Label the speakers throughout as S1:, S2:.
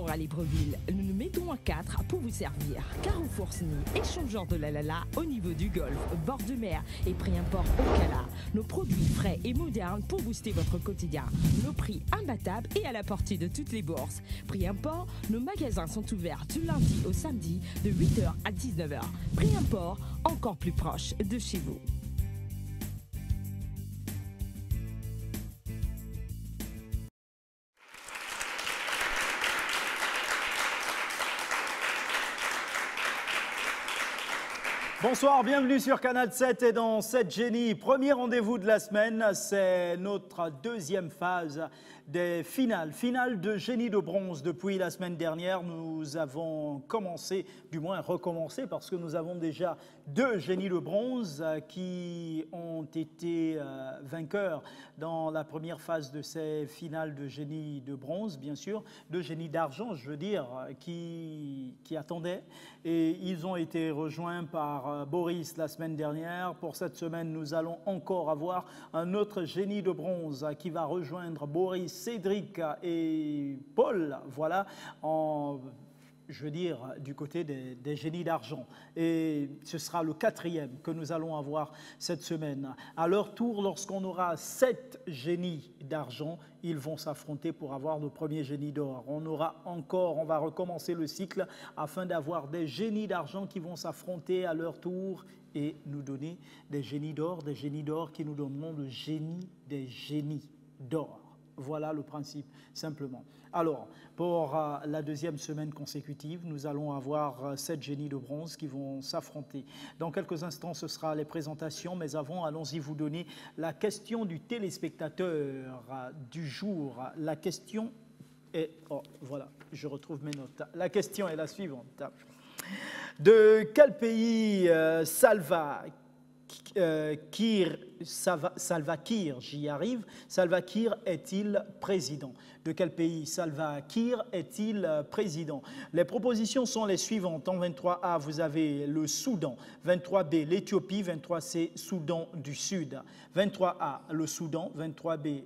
S1: à Libreville. Nous nous mettons à 4 pour vous servir. Carrefour Sny, échangeur de la Lala au niveau du golfe, bord de mer et prix import au Cala. Nos produits frais et modernes pour booster votre quotidien. Nos prix imbattables et à la portée de toutes les bourses. Prix import, nos magasins sont ouverts du lundi au samedi de 8h à 19h. Prix import, encore plus proche de chez vous.
S2: Bonsoir, bienvenue sur Canal 7 et dans 7 Génies. Premier rendez-vous de la semaine, c'est notre deuxième phase des finales. Finale de Génie de bronze. Depuis la semaine dernière, nous avons commencé, du moins recommencé, parce que nous avons déjà 2 génies de bronze qui ont été vainqueurs dans la première phase de ces finales de génie de bronze, bien sûr. 2 génies d'argent, je veux dire, qui attendaient. Et ils ont été rejoints par Boris la semaine dernière. Pour cette semaine, nous allons encore avoir un autre génie de bronze qui va rejoindre Boris, Cédric et Paul, voilà, je veux dire, du côté des génies d'argent. Et ce sera le 4e que nous allons avoir cette semaine. À leur tour, lorsqu'on aura 7 génies d'argent, ils vont s'affronter pour avoir le premier génie d'or. On va recommencer le cycle afin d'avoir des génies d'argent qui vont s'affronter à leur tour et nous donner des génies d'or qui nous donneront le génie des génies d'or. Voilà le principe, simplement. Alors, pour la deuxième semaine consécutive, nous allons avoir 7 génies de bronze qui vont s'affronter. Dans quelques instants, ce sera les présentations, mais avant, allons-y vous donner la question du téléspectateur du jour. La question est... Oh, voilà, je retrouve mes notes. La question est la suivante. De quel pays Salva Kiir, j'y arrive, Salva Kiir est-il président? De quel pays Salva Kiir est-il président? Les propositions sont les suivantes. En 23A, vous avez le Soudan. 23B, l'Éthiopie. 23C, Soudan du Sud. 23A, le Soudan. 23B,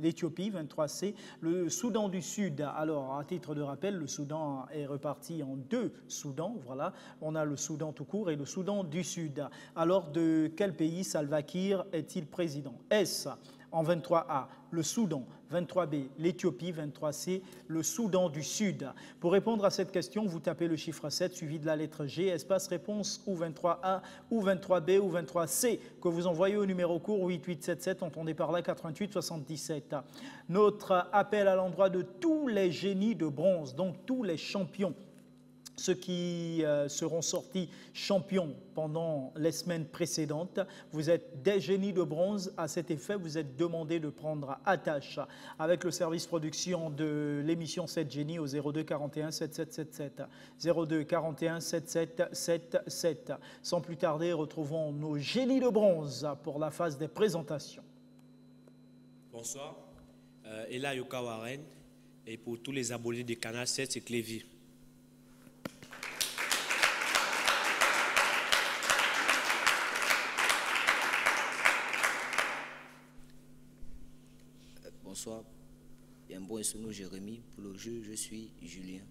S2: l'Éthiopie. 23C, le Soudan du Sud. Alors, à titre de rappel, le Soudan est reparti en 2 Soudans. Voilà, on a le Soudan tout court et le Soudan du Sud. Alors, de quel pays Salva Kiir est-il président? Est-ce en 23A, le Soudan, 23B, l'Éthiopie, 23C, le Soudan du Sud? Pour répondre à cette question, vous tapez le chiffre 7 suivi de la lettre G, espace réponse ou 23A ou 23B ou 23C que vous envoyez au numéro court 8877, entendez par là 88 77. Notre appel à l'endroit de tous les génies de bronze, donc tous les champions, ceux qui seront sortis champions pendant les semaines précédentes. Vous êtes des génies de bronze. À cet effet, vous êtes demandé de prendre attache avec le service production de l'émission 7 Génies au 02 41 7777. 02 41 7777. Sans plus tarder, retrouvons nos génies de bronze pour la phase des présentations.
S3: Bonsoir, Ella Yoka Warren. Et pour tous les abonnés du Canal 7, c'est Clévy.
S4: Bonsoir, Yambo Essono Jérémy. Pour le jeu, je suis Julien.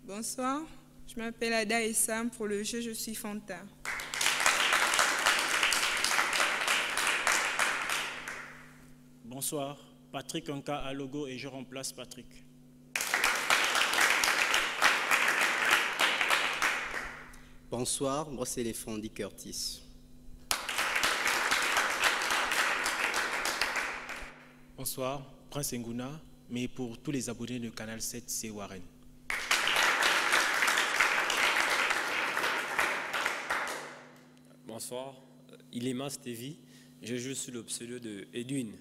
S5: Bonsoir, je m'appelle Ada Essam. Pour le jeu, je suis Fanta.
S6: Bonsoir, Patrick Anka à Logo et je remplace Patrick.
S7: Bonsoir, moi c'est Lefondi Curtis.
S6: Bonsoir, Prince Nguna, mais pour tous les abonnés de Canal 7, c'est Warren.
S8: Bonsoir, Ilema Stevie, je joue sous le pseudo de Edwin.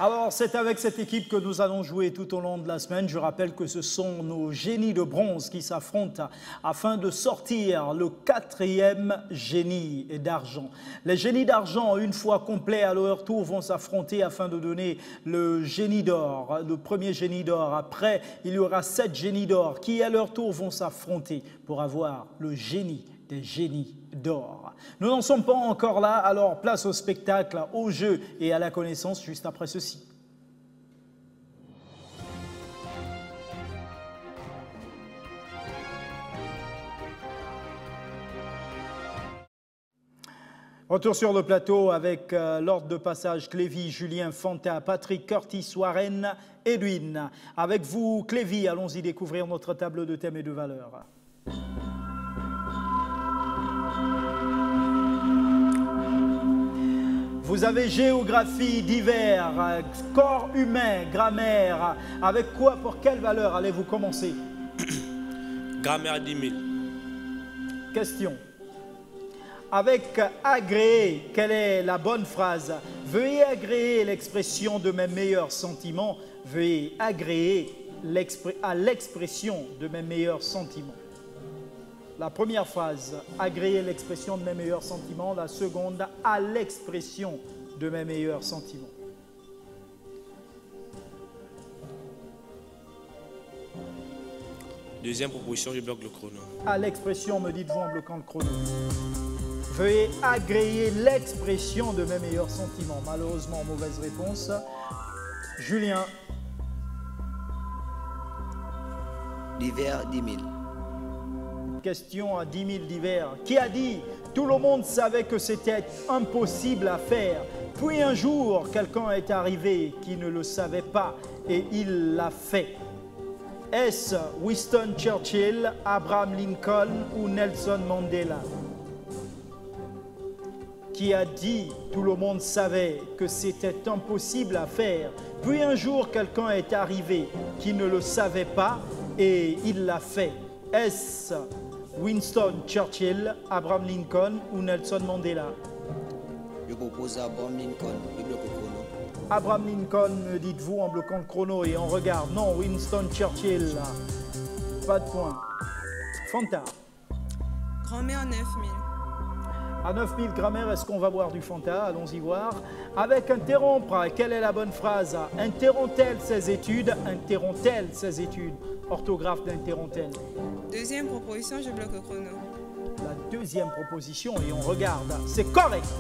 S2: Alors, c'est avec cette équipe que nous allons jouer tout au long de la semaine. Je rappelle que ce sont nos génies de bronze qui s'affrontent afin de sortir le 4e génie d'argent. Les génies d'argent, une fois complets à leur tour, vont s'affronter afin de donner le génie d'or, le premier génie d'or. Après, il y aura 7 génies d'or qui, à leur tour, vont s'affronter pour avoir le génie des génies d'or. Nous n'en sommes pas encore là, alors place au spectacle, au jeu et à la connaissance juste après ceci. Retour sur le plateau avec l'ordre de passage Clévy, Julien, Fanta, Patrick, Curtis, Warren, Edwin. Avec vous, Clévy, allons-y découvrir notre tableau de thèmes et de valeurs. Vous avez géographie, divers, corps humain, grammaire. Avec quoi, pour quelle valeur allez-vous commencer?
S3: Grammaire 10 000.
S2: Question. Avec agréer, quelle est la bonne phrase? Veuillez agréer l'expression de mes meilleurs sentiments. Veuillez agréer à l'expression de mes meilleurs sentiments. La première phrase, agréer l'expression de mes meilleurs sentiments. La seconde, à l'expression de mes meilleurs sentiments.
S3: Deuxième proposition, je bloque le chrono.
S2: À l'expression, me dites-vous en bloquant le chrono. Veuillez agréer l'expression de mes meilleurs sentiments. Malheureusement, mauvaise réponse. Julien.
S4: Divers 10 000.
S2: Question à 10 000 divers. Qui a dit? Tout le monde savait que c'était impossible à faire. Puis un jour, quelqu'un est arrivé qui ne le savait pas et il l'a fait. Est-ce Winston Churchill, Abraham Lincoln ou Nelson Mandela? Qui a dit, tout le monde savait que c'était impossible à faire. Puis un jour, quelqu'un est arrivé qui ne le savait pas et il l'a fait. Est-ce Winston Churchill, Abraham Lincoln ou Nelson Mandela?
S4: Je propose Abraham Lincoln. Je bloque le chrono.
S2: Abraham Lincoln, me dites-vous en bloquant le chrono et on regarde. Non, Winston Churchill. Pas de point. Fanta.
S5: Grammaire 9000.
S2: À 9000 grammaire, est-ce qu'on va boire du Fanta? Allons-y voir. Avec interrompre, quelle est la bonne phrase? Interrompt-elle ses études? Interrompt-elle ses études? Orthographe d'interrompt-elle.
S5: Deuxième proposition, je bloque le chrono.
S2: La deuxième proposition, et on regarde. C'est correct.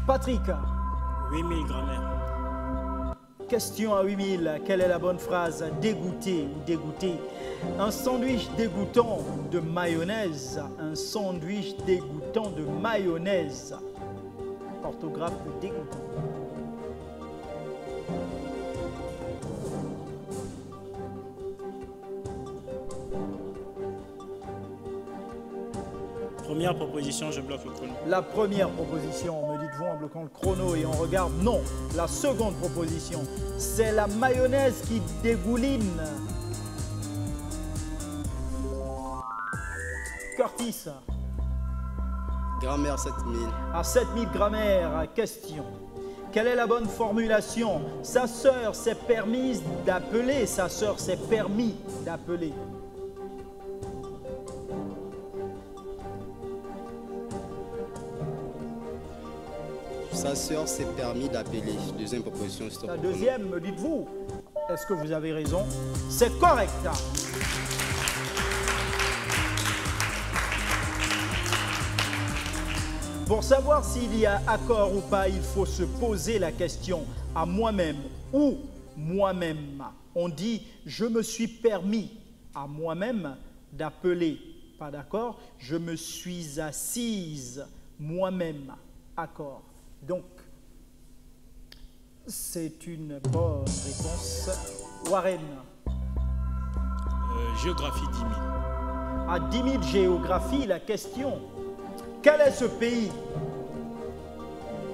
S2: Patrick.
S8: 8000 grammaire.
S2: Question à 8000. Quelle est la bonne phrase? Dégoûté ou dégoûté? Un sandwich dégoûtant de mayonnaise. Un sandwich dégoûtant de mayonnaise. Orthographe de dégoûtant.
S8: Première proposition, je bloque le chrono.
S2: La première proposition, me dites-vous en bloquant le chrono et on regarde. Non, la seconde proposition, c'est la mayonnaise qui dégouline. Curtis.
S7: Grammaire 7000.
S2: À 7000 grammaire, question. Quelle est la bonne formulation? Sa sœur s'est permise d'appeler. Sa sœur s'est permis d'appeler.
S7: Sa sœur s'est permis d'appeler. Deuxième proposition. Stop.
S2: La deuxième, me dites-vous, est-ce que vous avez raison? C'est correct. Pour savoir s'il y a accord ou pas, il faut se poser la question à moi-même ou moi-même. On dit « je me suis permis à moi-même d'appeler ». Pas d'accord? Je me suis assise moi-même. Accord. Donc, c'est une bonne réponse. Warren.
S6: Géographie 10 000.
S2: À 10 000 géographie, la question. Quel est ce pays?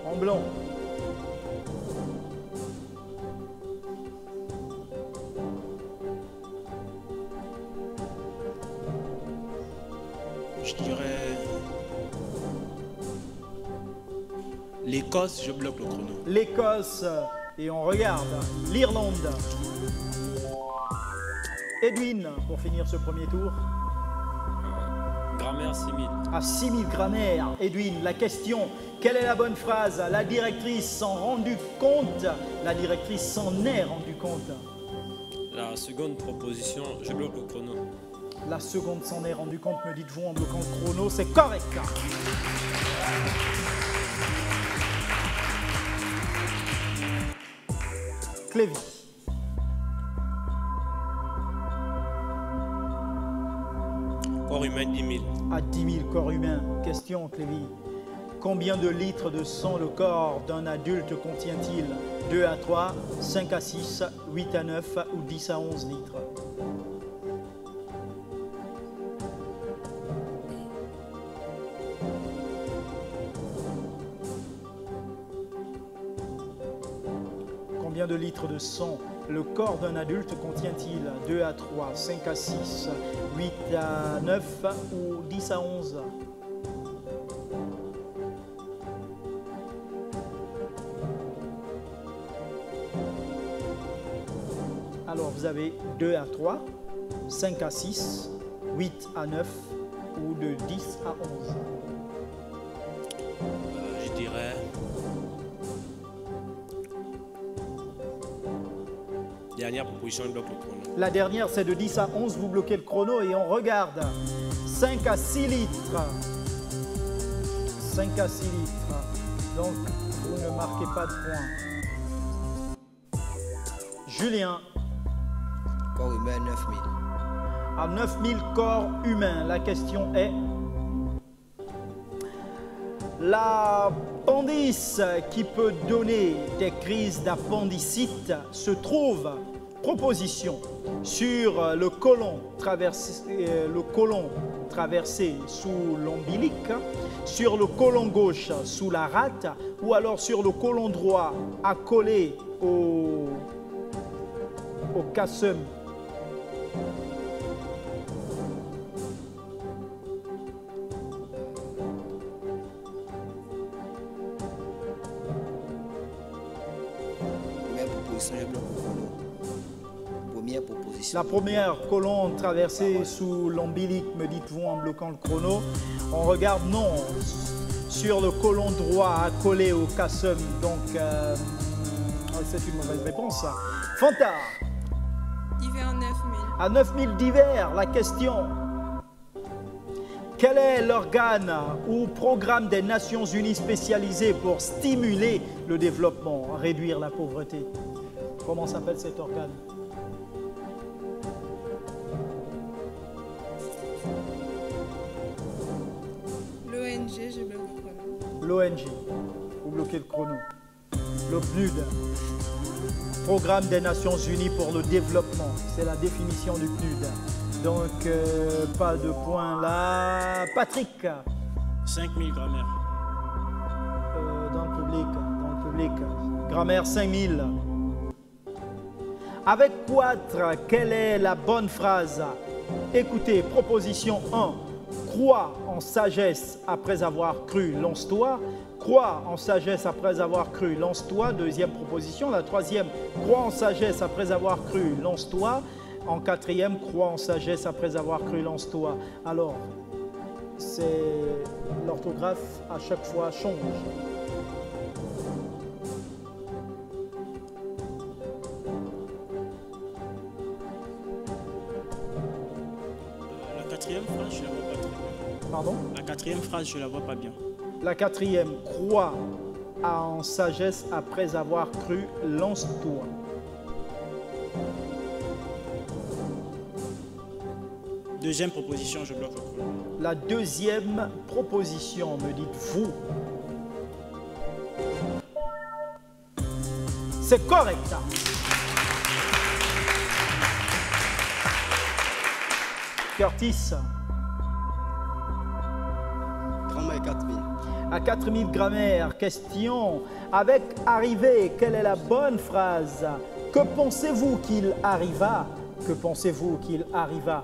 S2: En blanc.
S6: Je dirais l'Écosse, je bloque le chrono.
S2: L'Écosse, et on regarde. L'Irlande. Edwin, pour finir ce premier tour.
S8: Grammaire 6000.
S2: À 6000 grammaire, Edwin, la question, quelle est la bonne phrase? La directrice s'en rendu compte, la directrice s'en est rendu compte.
S8: La seconde proposition, je bloque le chrono.
S2: La seconde s'en est rendu compte, me dites-vous, en bloquant le chrono. C'est correct. Clévy.
S3: Corps humain 10 000.
S2: À 10 000 corps humains. Question, Clévy. Combien de litres de sang le corps d'un adulte contient-il? 2 à 3, 5 à 6, 8 à 9 ou 10 à 11 litres? Combien de litres de sang le corps d'un adulte contient-il? 2 à 3, 5 à 6, 8 à 9 ou 10 à 11? Alors vous avez 2 à 3, 5 à 6, 8 à 9 ou de 10 à 11?
S3: Je dirais... Dernière proposition, je bloque le chrono.
S2: La dernière, c'est de 10 à 11, vous bloquez le chrono et on regarde. 5 à 6 litres. 5 à 6 litres. Donc, vous ne marquez pas de points. Julien.
S4: Corps humain 9 000.
S2: À 9 000 corps humains, la question est... L'appendice qui peut donner des crises d'appendicite se trouve, proposition, sur le côlon traversé sous l'ombilic, sur le côlon gauche sous la rate, ou alors sur le côlon droit accolé au cassum.
S4: Je bloque le chrono. Première proposition.
S2: La première, côlon traversé sous l'ombilic, me dites-vous en bloquant le chrono. On regarde non, sur le côlon droit accolé au cassum. Donc, c'est une mauvaise réponse. Fantard.
S5: Divers 9 000.
S2: À 9 000 divers, la question. Quel est l'organe ou programme des Nations Unies spécialisé pour stimuler le développement, réduire la pauvreté? Comment s'appelle cet organe?
S5: L'ONG, je bloque le chrono.
S2: L'ONG, vous bloquez le chrono. Le PNUD, Programme des Nations Unies pour le développement, c'est la définition du PNUD. Donc, pas de point là. Patrick.
S6: 5000 grammaires.
S2: Dans le public. Grammaire 5000. Avec quatre, quelle est la bonne phrase? Écoutez, proposition 1. Crois en sagesse après avoir cru, lance-toi. Crois en sagesse après avoir cru, lance-toi. Deuxième proposition. La troisième, crois en sagesse après avoir cru, lance-toi. En quatrième, crois en sagesse après avoir cru, lance-toi. Alors, c'est l'orthographe à chaque fois change.
S6: La quatrième phrase, je ne la vois pas très bien.
S2: Pardon?
S6: La quatrième phrase, je ne la vois pas bien.
S2: La quatrième, crois en sagesse après avoir cru, lance-toi.
S6: Deuxième proposition, je bloque le chrono.
S2: La deuxième proposition, me dites-vous. C'est correct. Curtis.
S7: Grammaire 4000.
S2: À 4000 grammaires, question. Avec arriver, quelle est la bonne phrase? Que pensez-vous qu'il arriva? Que pensez-vous qu'il arriva?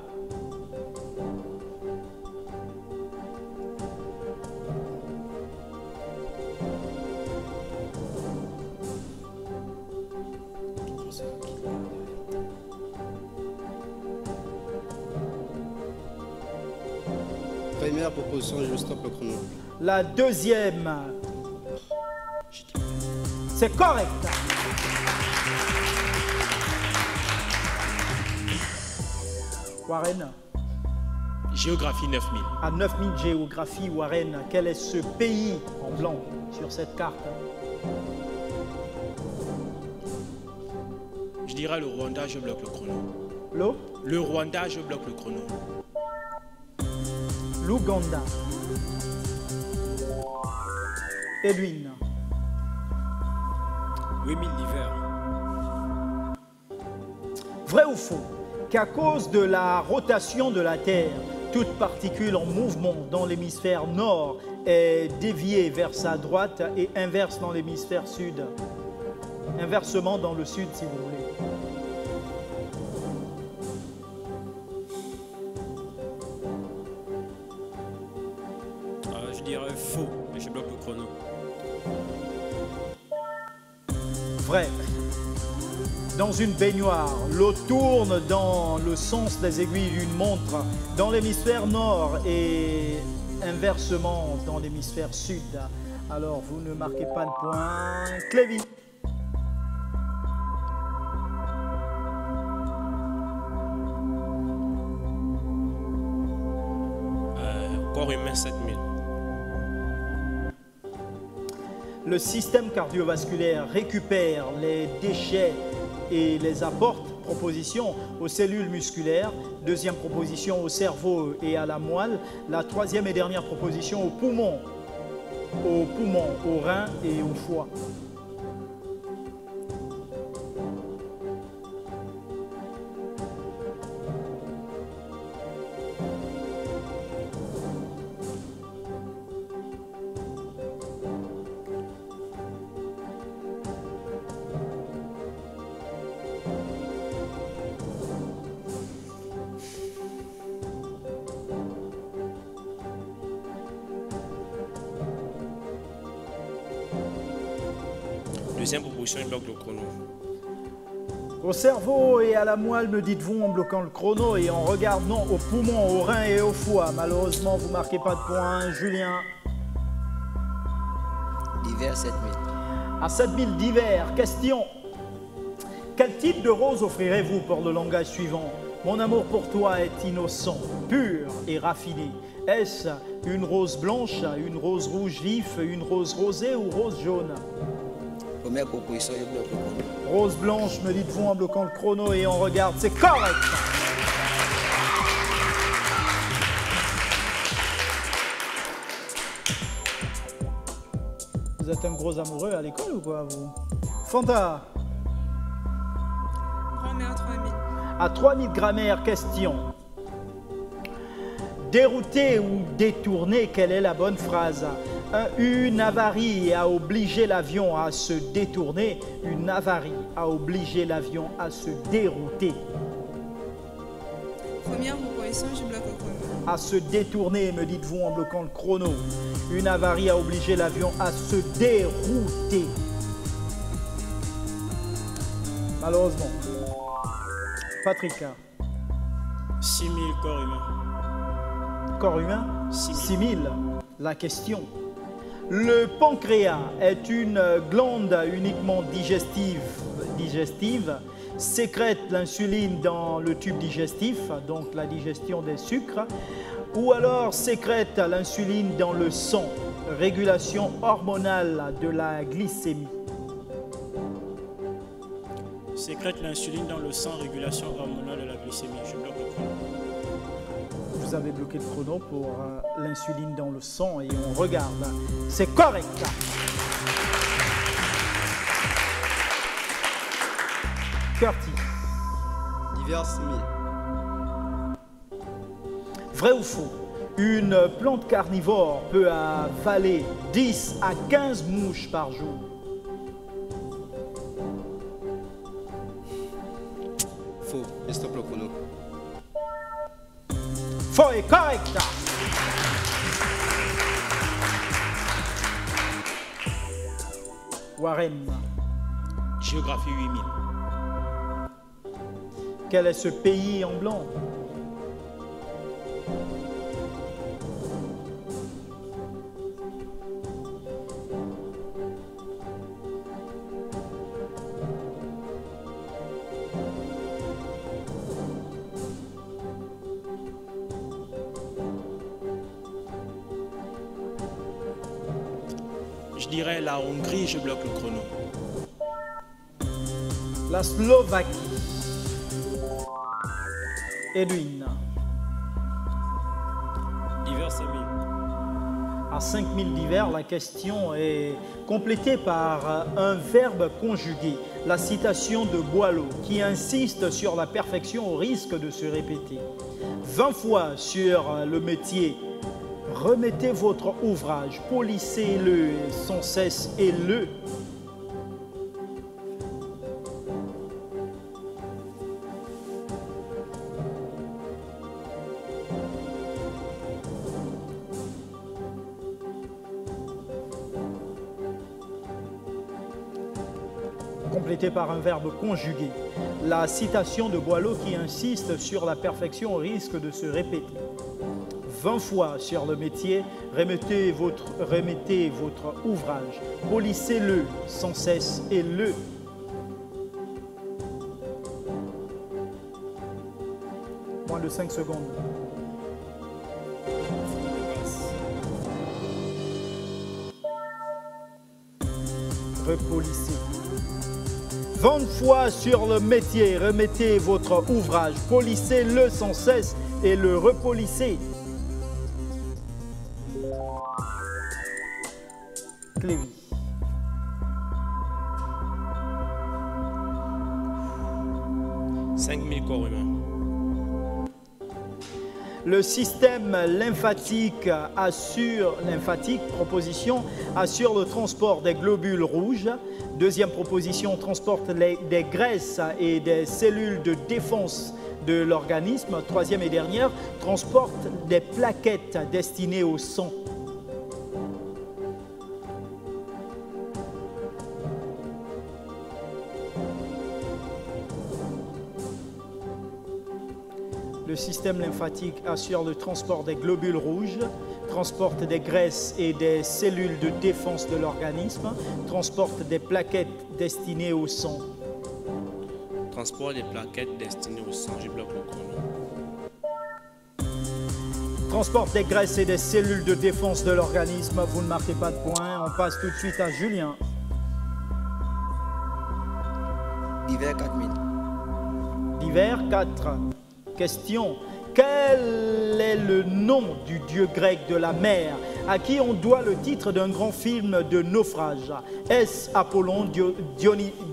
S7: Première proposition, je stoppe le chrono.
S2: La deuxième. C'est correct. Warren.
S6: Géographie 9000.
S2: À 9000 géographie, Warren, quel est ce pays en blanc sur cette carte?
S6: Je dirais le Rwanda, je bloque le chrono.
S2: Le
S6: Rwanda, je bloque le chrono.
S2: L'Ouganda. Edwin.
S8: 8000 l'hiver.
S2: Vrai ou faux qu'à cause de la rotation de la Terre, toute particule en mouvement dans l'hémisphère nord est déviée vers sa droite et inverse dans l'hémisphère sud. Inversement dans le sud, si vous voulez.
S8: Je dirais faux, mais je bloque le chrono.
S2: Vrai. Dans une baignoire, l'eau tourne dans le sens des aiguilles d'une montre dans l'hémisphère nord et inversement dans l'hémisphère sud. Alors, vous ne marquez pas le point. Clévy.
S3: Corps humain 7000.
S2: Le système cardiovasculaire récupère les déchets et les apporte, proposition, aux cellules musculaires, deuxième proposition au cerveau et à la moelle, la troisième et dernière proposition aux poumons, aux reins et au foie.
S3: Deuxième proposition, il bloque le chrono.
S2: Au cerveau et à la moelle, me dites-vous en bloquant le chrono et en regardant aux poumons, aux reins et au foie. Malheureusement, vous ne marquez pas de points. Julien.
S4: D'hiver 7000.
S2: À 7000 d'hiver, question. Quel type de rose offrirez-vous pour le langage suivant? Mon amour pour toi est innocent, pur et raffiné. Est-ce une rose blanche, une rose rouge vif, une rose rosée ou rose jaune?
S4: Première proposition, je bloque le chrono.
S2: Rose blanche, me dites-vous en bloquant le chrono et on regarde. C'est correct. Vous êtes un gros amoureux à l'école ou quoi, vous? Fanta.
S5: Grammaire 3000.
S2: À 3000 grammaire, question. Dérouter ou détourner, quelle est la bonne phrase? Une avarie a obligé l'avion à se détourner. Une avarie a obligé l'avion à se dérouter.
S5: Première proposition, je bloque le chrono.
S2: À se détourner, me dites-vous en bloquant le chrono. Une avarie a obligé l'avion à se dérouter. Malheureusement. Patrick.
S8: 6000 corps humain.
S2: Corps humain?
S8: 6000.
S2: 6000. La question. Le pancréas est une glande uniquement digestive, sécrète l'insuline dans le tube digestif, donc la digestion des sucres, ou alors sécrète l'insuline dans le sang, régulation hormonale de la glycémie.
S8: Sécrète l'insuline dans le sang, régulation hormonale de la glycémie. Je bloque le chrono.
S2: Vous avez bloqué le chrono pour l'insuline dans le sang et on regarde. C'est correct. Curtis.
S7: D'hiver 6000.
S2: Vrai ou faux? Une plante carnivore peut avaler 10 à 15 mouches par jour.
S7: Faux. Je stoppe le chrono.
S2: Faux et correct. Warren.
S6: Géographie 8000.
S2: Quel est ce pays en blanc?
S6: Je dirais la Hongrie, je bloque le chrono.
S2: La Slovaquie. Edwin.
S8: Divers 5000.
S2: À 5000 divers, la question est complétée par un verbe conjugué. La citation de Boileau qui insiste sur la perfection au risque de se répéter. 20 fois sur le métier. Remettez votre ouvrage, polissez-le sans cesse et le. Complété par un verbe conjugué. La citation de Boileau qui insiste sur la perfection au risque de se répéter. 20 fois sur le métier, remettez votre ouvrage, polissez-le sans cesse et le. Moins de 5 secondes. Repolissez. 20 fois sur le métier, remettez votre ouvrage, polissez-le sans cesse et le repolissez. Clévy. «
S3: 5000 corps humains.
S2: Le système lymphatique proposition, assure le transport des globules rouges. Deuxième proposition, transporte des graisses et des cellules de défense de l'organisme. Troisième et dernière, transporte des plaquettes destinées au sang. Le système lymphatique assure le transport des globules rouges, transporte des graisses et des cellules de défense de l'organisme, transporte des plaquettes destinées au sang.
S3: Transport des plaquettes destinées au sang, je bloque le chrono.
S2: Transporte des graisses et des cellules de défense de l'organisme, vous ne marquez pas de points. On passe tout de suite à Julien.
S4: Divers 4000.
S2: Divers 4. Question. Quel est le nom du dieu grec de la mer à qui on doit le titre d'un grand film de naufrage? Est-ce Apollon,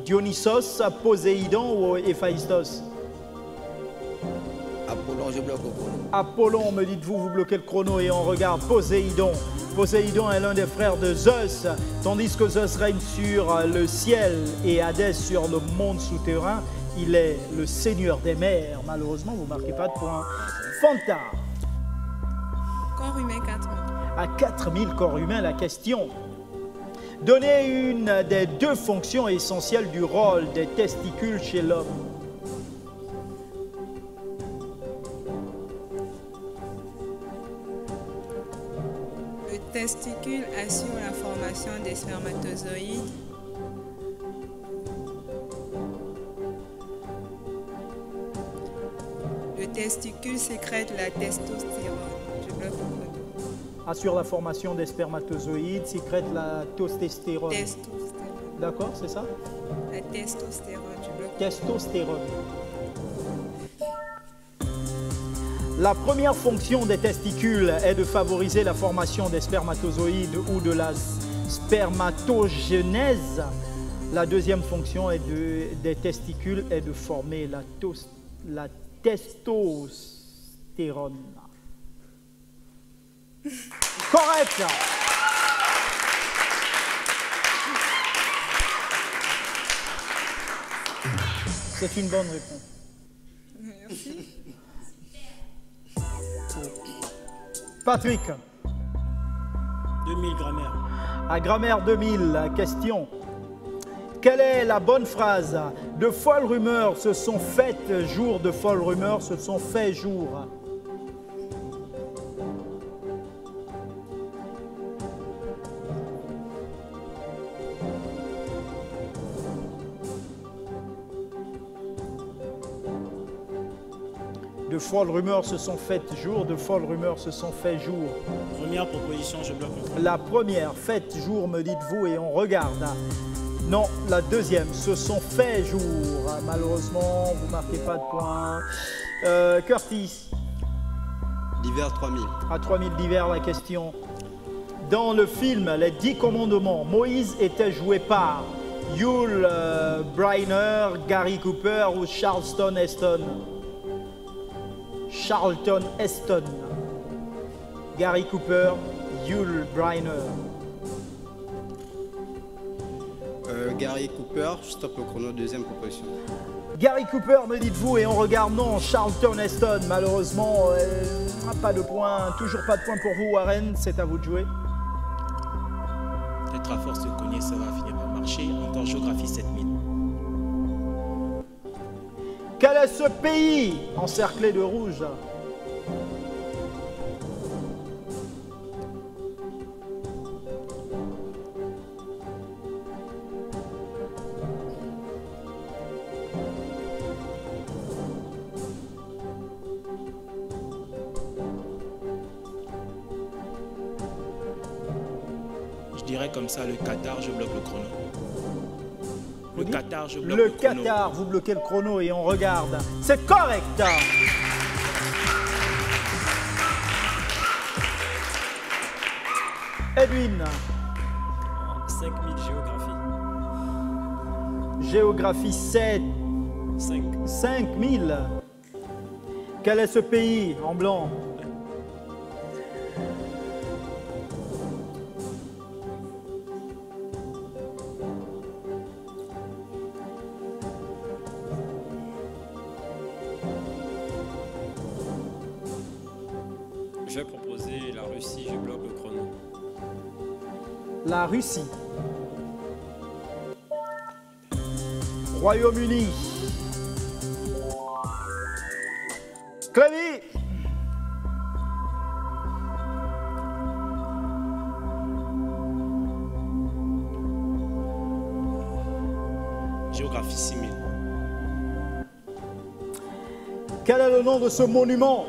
S2: Dionysos, Poséidon ou Héphaïstos?
S4: Apollon, je bloque le chrono.
S2: Apollon, me dites-vous, vous bloquez le chrono et on regarde Poséidon. Poséidon est l'un des frères de Zeus, tandis que Zeus règne sur le ciel et Hadès sur le monde souterrain. Il est le seigneur des mers. Malheureusement, vous ne marquez pas de points. Fanta.
S5: Corps humain 4000.
S2: À 4000 corps humains, la question. Donnez une des deux fonctions essentielles du rôle des testicules chez l'homme.
S5: Le testicule assure la formation des spermatozoïdes. Le testicule sécrète la testostérone. Je bloque le chrono.
S2: Assure la formation des spermatozoïdes, sécrète la testostérone.
S5: Testostérone.
S2: D'accord, c'est ça?
S5: La testostérone, je bloque.
S2: Testostérone. La première fonction des testicules est de favoriser la formation des spermatozoïdes ou de la spermatogenèse. La deuxième fonction des testicules est de former la testostérone. Correct. C'est une bonne réponse.
S5: Merci.
S2: Patrick.
S8: 2000 grammaire.
S2: À Grammaire 2000, la question. Quelle est la bonne phrase? De folles rumeurs se sont faites jour, de folles rumeurs se sont faits jour. De De folles rumeurs se sont faites jour, de folles rumeurs se sont fait jour.
S8: Première proposition, je bloque le chrono.
S2: La première, faites jour, me dites-vous, et on regarde. Non, la deuxième, se sont fait jour. Malheureusement, vous ne marquez pas de points. Curtis.
S7: D'hiver 3000.
S2: À 3000 d'hiver, la question. Dans le film Les 10 commandements, Moïse était joué par Yul Brynner, Gary Cooper ou Charlton Heston. Charlton Heston. Gary Cooper, Yul Brynner.
S7: Gary Cooper, je stoppe le chrono, deuxième proposition.
S2: Gary Cooper, me dites-vous, et on regarde non, Charlton Heston. Malheureusement, pas de points, toujours pas de points pour vous, Warren, c'est à vous de jouer.
S6: Peut-être à force de cogner, ça va finir par marcher. Encore géographie 7000.
S2: Quel est ce pays encerclé de rouge?
S6: Je dirais comme ça, le Qatar, je bloque le chrono. Le Qatar, je bloque
S2: le
S6: le chrono.
S2: Qatar, vous bloquez le chrono et on regarde. C'est correct. Edwin.
S8: 5000 géographie.
S2: Géographie 7.
S8: 5.
S2: 5000. Quel est ce pays en blanc?
S9: Je vais proposer la Russie, je bloque le chrono.
S2: La Russie. Royaume-Uni. Clavy.
S3: Géographie 6000.
S2: Quel est le nom de ce monument?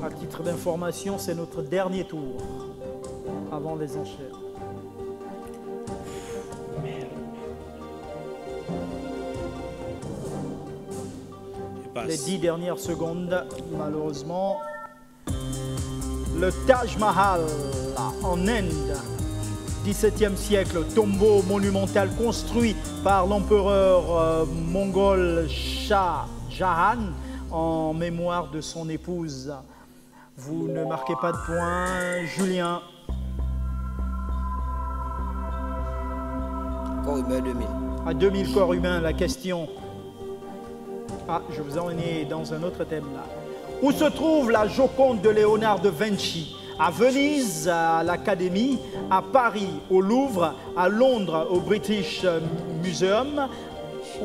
S2: À titre d'information, c'est notre dernier tour avant les enchères. Les 10 dernières secondes, malheureusement. Le Taj Mahal en Inde, 17e siècle, tombeau monumental construit par l'empereur mongol Shah Jahan en mémoire de son épouse. Vous ne marquez pas de points. Julien.
S4: Corps humain 2000.
S2: À 2000 corps humains, la question. Ah, je vous emmène dans un autre thème là. Où se trouve la Joconde de Léonard de Vinci? À Venise, à l'Académie, à Paris, au Louvre, à Londres, au British Museum,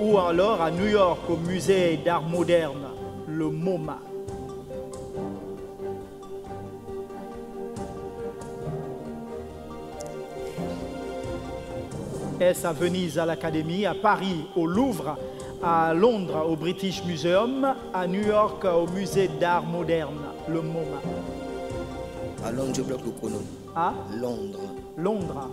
S2: ou alors à New York, au Musée d'Art Moderne, le MoMA. Est-ce à Venise, à l'Académie, à Paris, au Louvre, à Londres, au British Museum, à New York, au Musée d'Art Moderne, le MoMA?
S4: À Londres, je bloque le chrono.
S2: À
S4: Londres.
S2: Londres.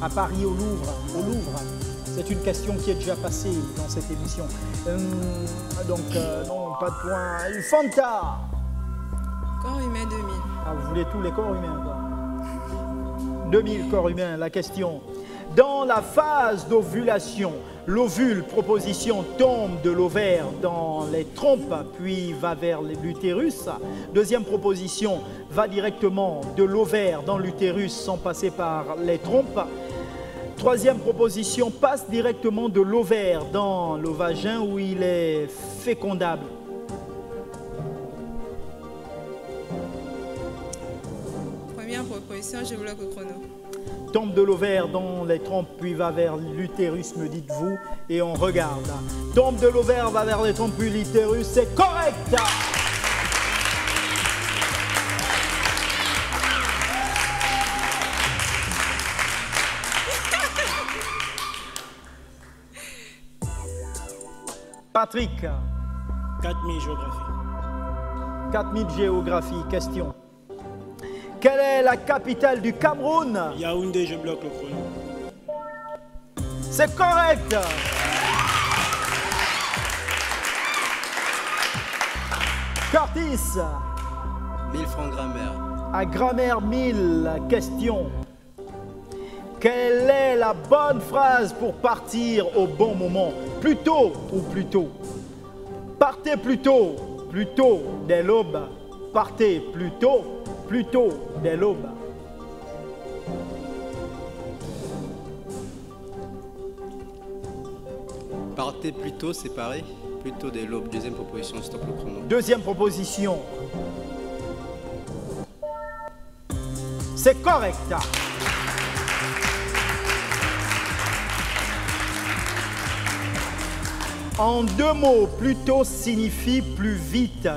S2: À Paris, au Louvre. Au Louvre. C'est une question qui est déjà passée dans cette émission. Donc, non, pas de point. Fanta.
S5: Corps humain 2000.
S2: Ah, vous voulez tous les corps humains, quoi. 2000 corps humains, la question. Dans la phase d'ovulation, l'ovule, proposition, tombe de l'ovaire dans les trompes, puis va vers l'utérus. Deuxième proposition, va directement de l'ovaire dans l'utérus sans passer par les trompes. Troisième proposition, passe directement de l'ovaire dans le vagin où il est fécondable.
S5: Première proposition, je bloque le chrono.
S2: Tombe de l'ovaire dans les trompes, puis va vers l'utérus, me dites-vous, et on regarde. Tombe de l'ovaire, va vers les trompes, puis l'utérus, c'est correct. Patrick.
S8: 4000 géographie.
S2: 4000 géographie, question. Quelle est la capitale du Cameroun?
S8: Yaoundé, je bloque le chrono.
S2: C'est correct. Curtis.
S7: 1000 francs grammaire.
S2: À grammaire 1000, question. Quelle est la bonne phrase pour partir au bon moment? Plus tôt ou plus tôt? Partez plus tôt dès l'aube. Partez plus tôt dès l'aube.
S7: Partez plus tôt, c'est pareil. Plus tôt dès l'aube. Deuxième proposition, stop le chrono.
S2: Deuxième proposition. C'est correct. En deux mots, plutôt signifie plus vite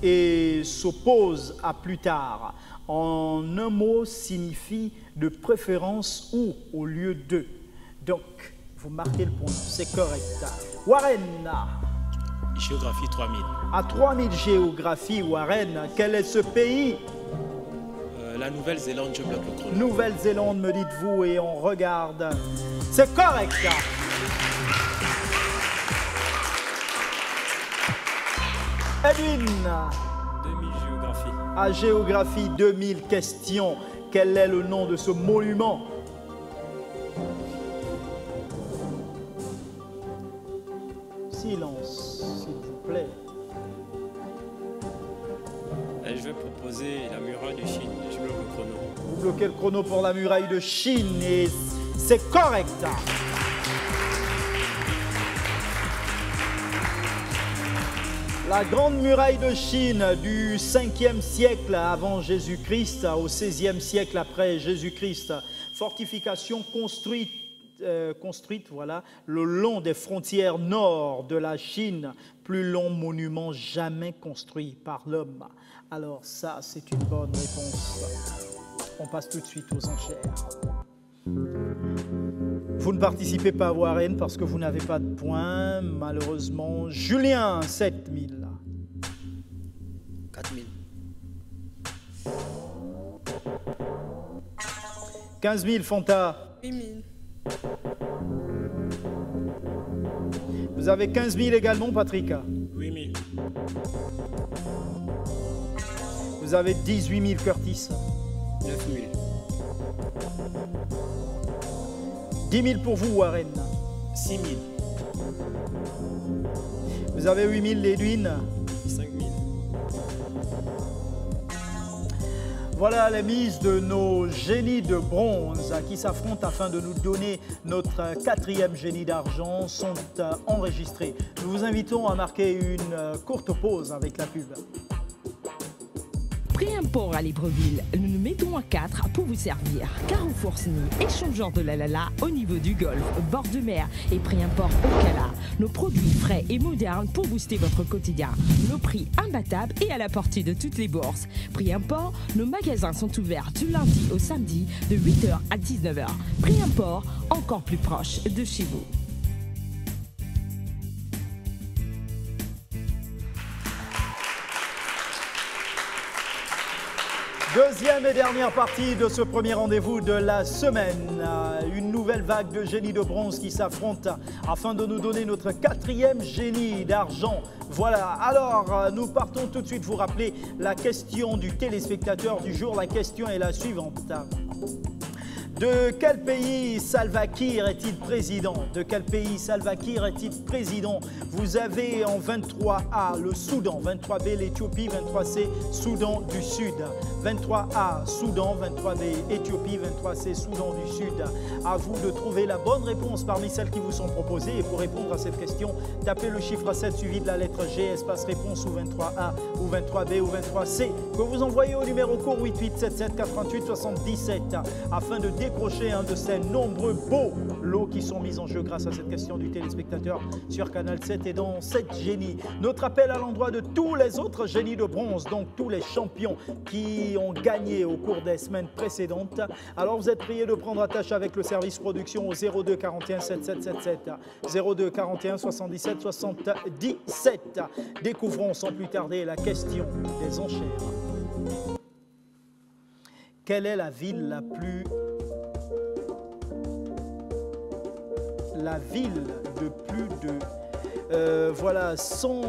S2: et s'oppose à plus tard. En un mot, signifie de préférence ou au lieu de. Donc, vous marquez le point, c'est correct. Warren.
S6: Géographie 3000.
S2: À 3000 géographie, Warren, quel est ce pays?
S6: La Nouvelle-Zélande, je bloque le chrono.
S2: Nouvelle-Zélande, me dites-vous, et on regarde. C'est correct. Edwin.
S9: 2000 géographie.
S2: À géographie 2000 questions. Quel est le nom de ce monument? Silence, s'il vous plaît.
S9: Je vais proposer la muraille de Chine. Je bloque le chrono.
S2: Vous bloquez le chrono pour la muraille de Chine et c'est correct. La grande muraille de Chine du 5e siècle avant Jésus-Christ au 16e siècle après Jésus-Christ. Fortification construite voilà, le long des frontières nord de la Chine. Plus long monument jamais construit par l'homme. Alors ça, c'est une bonne réponse. On passe tout de suite aux enchères. Vous ne participez pas à Warren parce que vous n'avez pas de points, malheureusement. Julien, 7000.
S4: 4000.
S2: 15 000, Fanta.
S5: 8000.
S2: Vous avez 15 000 également, Patrick.
S8: 8000.
S2: Vous avez 18 000, Curtis.
S9: 9000.
S2: 10 000 pour vous, Warren.
S6: 6000.
S2: Vous avez 8 000, Edwin.
S9: 5000.
S2: Voilà les mises de nos génies de bronze qui s'affrontent afin de nous donner notre 4e génie d'argent sont enregistrés. Nous vous invitons à marquer une courte pause avec la pub.
S1: Pré-import à Libreville, nous nous mettons à 4 pour vous servir. Carrefour Sny, échangeur de la au niveau du golfe, bord de mer et pré-import au Cala. Nos produits frais et modernes pour booster votre quotidien. Nos prix imbattables et à la portée de toutes les bourses. Pré-import, nos magasins sont ouverts du lundi au samedi de 8h à 19h. Pré-import, encore plus proche de chez vous.
S2: Deuxième et dernière partie de ce premier rendez-vous de la semaine. Une nouvelle vague de génies de bronze qui s'affrontent afin de nous donner notre 4e génie d'argent. Voilà, alors nous partons tout de suite vous rappeler la question du téléspectateur du jour. La question est la suivante. De quel pays Salva Kiir est-il président? De quel pays Salva Kiir est-il président? Vous avez en 23A le Soudan, 23B l'Éthiopie, 23C Soudan du Sud. 23A Soudan, 23B Éthiopie, 23C Soudan du Sud. À vous de trouver la bonne réponse parmi celles qui vous sont proposées. Et pour répondre à cette question, tapez le chiffre 7 suivi de la lettre G, espace réponse ou 23A ou 23B ou 23C, que vous envoyez au numéro court 8877 88 77 afin de décrocher un de ces nombreux beaux lots qui sont mis en jeu grâce à cette question du téléspectateur sur Canal 7 et dans 7 génies. Notre appel à l'endroit de tous les autres génies de bronze, donc tous les champions qui ont gagné au cours des semaines précédentes. Alors vous êtes priés de prendre attache avec le service production au 02 41 7777 02 41 77 77. Découvrons sans plus tarder la question des enchères. Quelle est la ville la plus... La ville de plus de... voilà, 100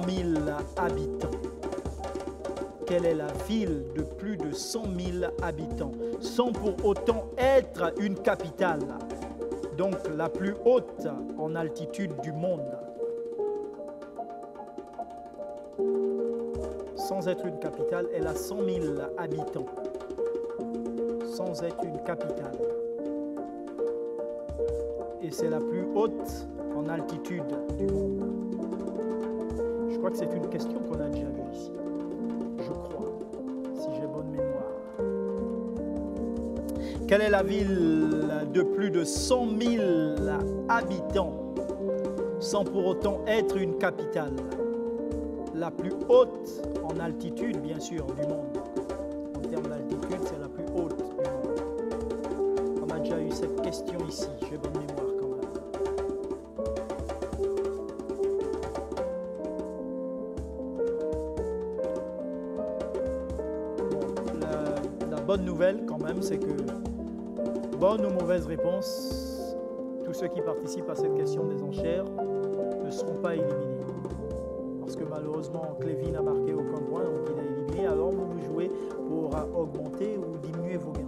S2: 000 habitants. Quelle est la ville de plus de 100 000 habitants, sans pour autant être une capitale, donc la plus haute en altitude du monde, sans être une capitale, elle a 100 000 habitants, sans être une capitale. Et c'est la plus haute en altitude du monde. Je crois que c'est une question qu'on a déjà vue ici. Je crois, si j'ai bonne mémoire. Quelle est la ville de plus de 100 000 habitants, sans pour autant être une capitale? La plus haute en altitude, bien sûr, du monde. En termes d'altitude, c'est la plus haute du monde. On a déjà eu cette question ici, j'ai bonne mémoire. Bonne nouvelle quand même, c'est que bonne ou mauvaise réponse, tous ceux qui participent à cette question des enchères ne seront pas éliminés. Parce que malheureusement, Clévin n'a marqué aucun point, donc il est éliminé. Alors vous jouez pour augmenter ou diminuer vos gains.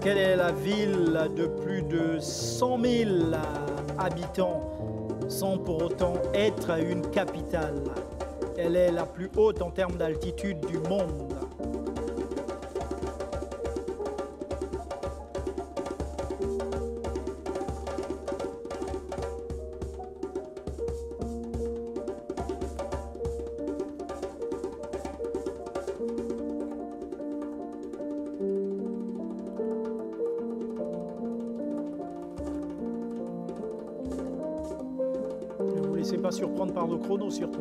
S2: Quelle est la ville de plus de 100 000 habitants, sans pour autant être une capitale? Elle est la plus haute en termes d'altitude du monde. Ne vous laissez pas surprendre par le chrono surtout.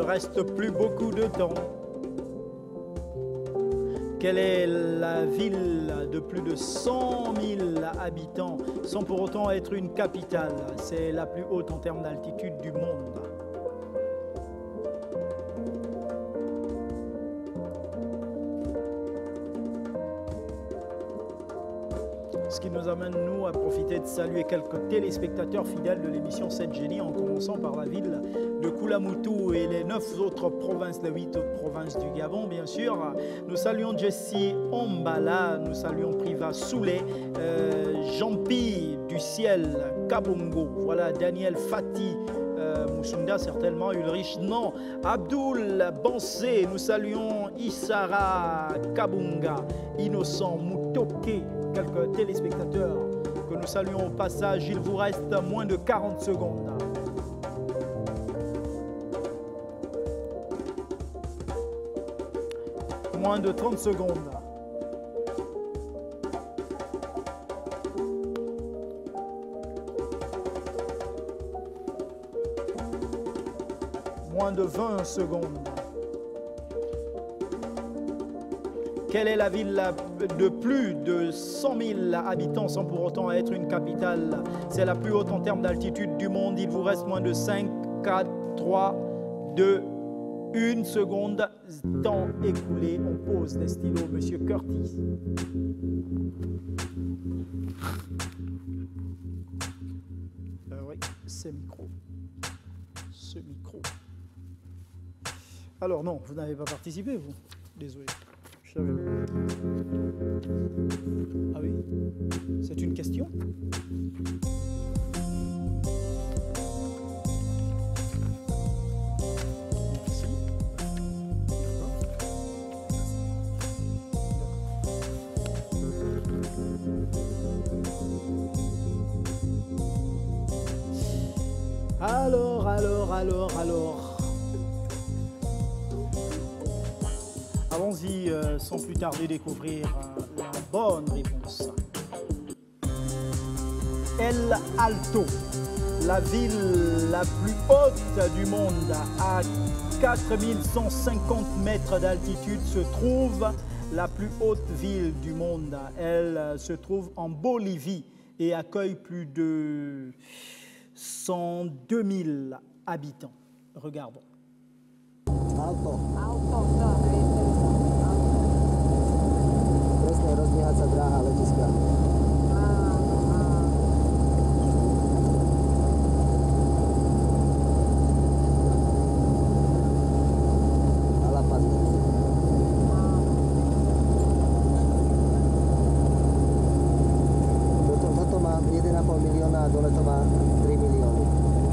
S2: Reste plus beaucoup de temps. Quelle est la ville de plus de 100 000 habitants, sans pour autant être une capitale? C'est la plus haute en termes d'altitude du monde. Ce qui nous amène, nous, à profiter de saluer quelques téléspectateurs fidèles de l'émission 7 Génies, en commençant par la ville de Fulamotu et les 9 autres provinces, les 8 autres provinces du Gabon, bien sûr. Nous saluons Jessie Ombala, nous saluons Priva Soulé, Jean-Pi du ciel, Kabongo, voilà, Daniel Fati, Moussunda certainement, Ulrich, non, Abdul Bansé, nous saluons Isara Kabunga, Innocent Mutoke, quelques téléspectateurs que nous saluons au passage. Il vous reste moins de 40 secondes. Moins de 30 secondes. Moins de 20 secondes. Quelle est la ville de plus de 100 000 habitants sans pour autant être une capitale? C'est la plus haute en termes d'altitude du monde. Il vous reste moins de 5, 4, 3, 2, 1 seconde. Temps écoulé. On pose les stylos, Monsieur Curtis. Oui, ce micro. Alors non, vous n'avez pas participé, vous. Désolé. Je savais pas. Ah oui? C'est une question? Merci. Alors. Allons-y sans plus tarder découvrir la bonne réponse. El Alto, la ville la plus haute du monde, à 4150 mètres d'altitude, se trouve la plus haute ville du monde. Elle se trouve en Bolivie et accueille plus de 102 000 habitants. Regardons.
S10: Alto. Presne rozbiehať sa dráha letiska. A La Paz. Toto má 1,5 milióna a dole to má 3 milióny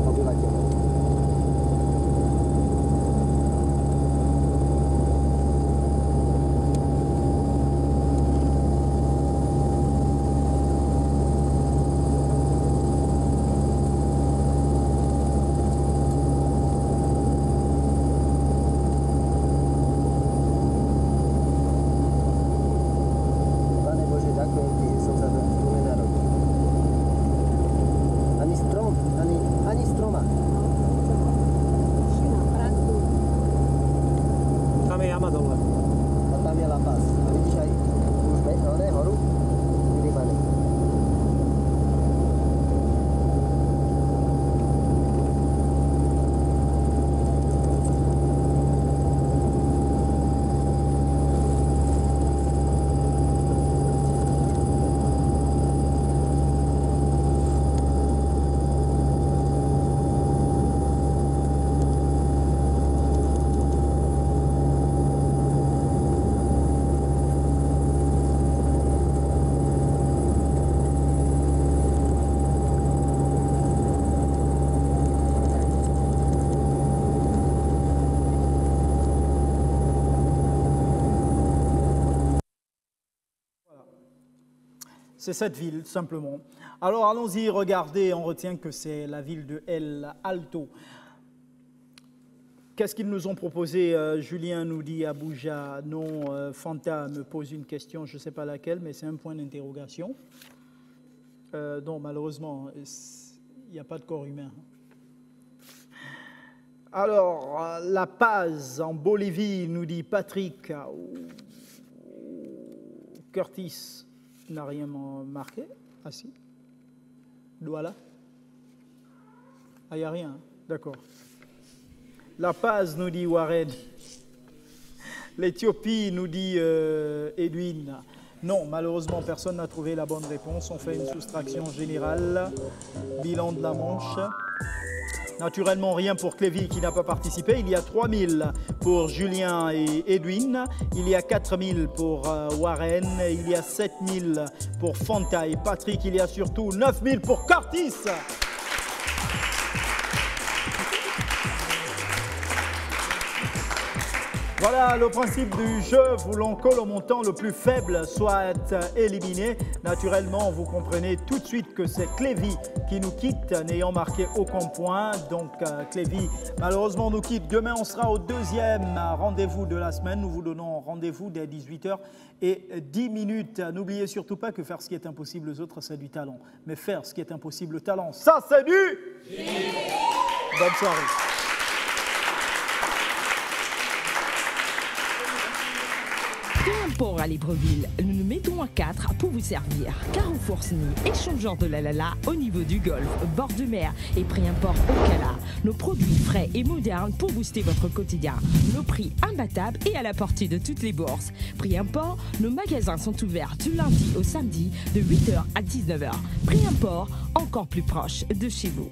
S10: obyvateľov.
S2: C'est cette ville, simplement. Alors, allons-y, regardez, on retient que c'est la ville de El Alto. Qu'est-ce qu'ils nous ont proposé? Julien nous dit Abuja. Non, Fanta me pose une question, je ne sais pas laquelle, mais c'est un point d'interrogation. Non, malheureusement, il n'y a pas de corps humain. Alors, La Paz, en Bolivie, nous dit Patrick. Curtis n'a rien marqué. Ah si. Douala. Ah, il n'y a rien. D'accord. La Paz, nous dit Warren. L'Éthiopie, nous dit Edwin. Non, malheureusement, personne n'a trouvé la bonne réponse. On fait une soustraction générale. Bilan de la manche. Naturellement, rien pour Clévy qui n'a pas participé. Il y a 3 000 pour Julien et Edwin. Il y a 4 000 pour Warren. Il y a 7 000 pour Fanta et Patrick. Il y a surtout 9 000 pour Curtis. Voilà le principe du jeu, voulant que le montant le plus faible soit éliminé. Naturellement, vous comprenez tout de suite que c'est Clévy qui nous quitte, n'ayant marqué aucun point. Donc Clévy, malheureusement, nous quitte. Demain, on sera au deuxième rendez-vous de la semaine. Nous vous donnons rendez-vous dès 18h10. N'oubliez surtout pas que faire ce qui est impossible aux autres, c'est du talent. Mais faire ce qui est impossible au talent, ça, c'est du... Bonne soirée.
S1: Port à Libreville, nous nous mettons à 4 pour vous servir. Carrefour Sny, échangeur de la au niveau du golfe, bord de mer et prix import au Cala. Nos produits frais et modernes pour booster votre quotidien. Nos prix imbattables et à la portée de toutes les bourses. Prix import, nos magasins sont ouverts du lundi au samedi de 8h à 19h. Prix import, encore plus proche de chez vous.